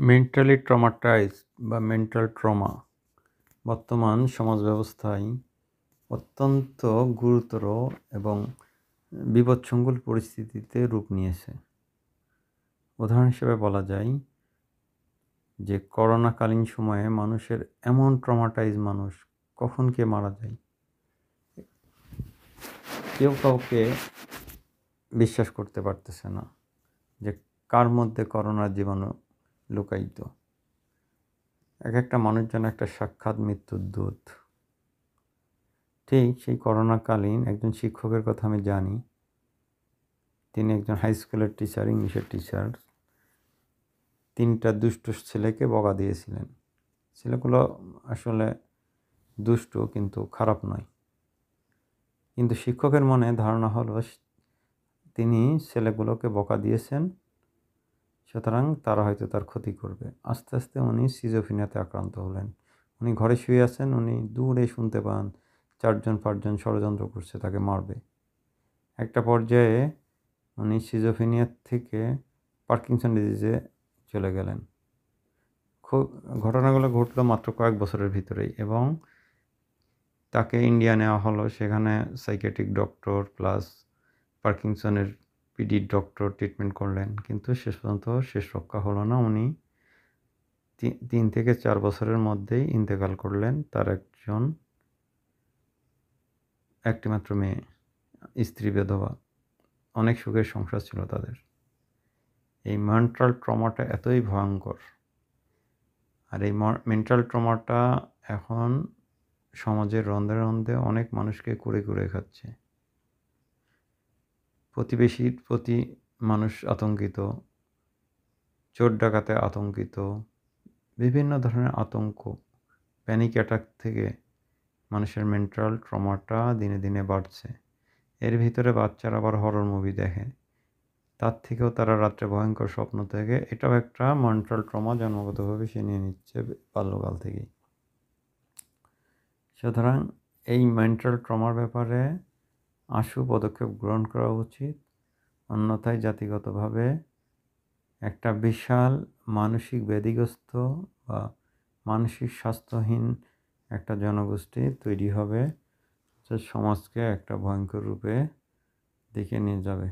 Mentally traumatised বা mental trauma বর্তমান সমাজ ব্যবস্থায় অত্যন্ত গুরুতর এবং বিপজ্জনক পরিস্থিতিতে রূপ নিয়েছে। উদাহরণ হিসেবে বলা যায় যে করোনাকালীন সময়ে মানুষের এমন মানুষ কখন কে মারা যায় কেউ কাউকে বিশ্বাস করতে পারতেছে না যে কার মধ্যে করোনার জীবাণু লুকায়িত। এক একটা মানুষ যেন একটা সাক্ষাৎ মৃত্যুর দূত। ঠিক সেই করোনাকালীন একজন শিক্ষকের কথা আমি জানি। তিনি একজন হাই স্কুলের টিচার, ইংলিশের টিচার। 3টা দুষ্ট ছেলেকে বকা দিয়েছিলেন। ছেলেগুলো আসলে দুষ্ট কিন্তু খারাপ নয়। কিন্তু শিক্ষকের মনে ধারণা হলো তিনি ছেলেগুলোকে বকা দিয়েছেন, সুতরাং তারা হয়তো তার ক্ষতি করবে। আস্তে আস্তে উনি সিজোফ্রেনিয়াতে আক্রান্ত হলেন। উনি ঘরে শুয়ে আছেন, উনি দূরে শুনতে পান 4জন-5জন ষড়যন্ত্র করছে তাকে মারবে। একটা পর্যায়ে উনি সিজোফ্রেনিয়া থেকে পার্কিনসন ডিজিজে চলে গেলেন। ঘটনাগুলো ঘটলো মাত্র কয়েক বছরের ভিতরেই এবং তাকে ইন্ডিয়া নেওয়া হলো। সেখানে সাইকিয়াট্রিক ডক্টর প্লাস পার্কিনসনের পিডি ডক্টর ট্রিটমেন্ট করলেন, কিন্তু শেষ পর্যন্ত শেষ রক্ষা হলো না। উনি 3 থেকে 4 বছরের মধ্যেই ইন্তেকাল করলেন। তার একটি মাত্র মেয়ে, স্ত্রী বিধবা। অনেক সুখের সংসার ছিল তাদের। এই মেন্টাল ট্রমাটা এতই ভয়ঙ্কর, আর এই মেন্টাল ট্রমাটা এখন সমাজের রন্ধে রন্ধে অনেক মানুষকে কুরে কুরে খাচ্ছে। প্রতিবেশীর প্রতি মানুষ আতঙ্কিত, চোর ডাকাতে আতঙ্কিত, বিভিন্ন ধরনের আতঙ্ক, প্যানিক অ্যাটাক থেকে মানুষের মেন্টাল ট্রমাটা দিনে দিনে বাড়ছে। এর ভিতরে বাচ্চারা আবার হরর মুভি দেখে, তার থেকেও তারা রাত্রে ভয়ঙ্কর স্বপ্ন থেকে। এটাও একটা মেন্টাল ট্রমা জন্মগতভাবে সে নিয়ে নিচ্ছে বাল্যকাল থেকেই। সুতরাং এই মেন্টাল ট্রমার ব্যাপারে আশু পদক্ষেপ গ্রহণ করা উচিত, অন্যথায় জাতিগতভাবে একটা বিশাল মানসিক ব্যাধিগ্রস্ত বা মানসিক স্বাস্থ্যহীন একটা জনগোষ্ঠী তৈরি হবে, যা সমাজকে একটা ভয়ঙ্কর রূপে দিকে নিয়ে যাবে।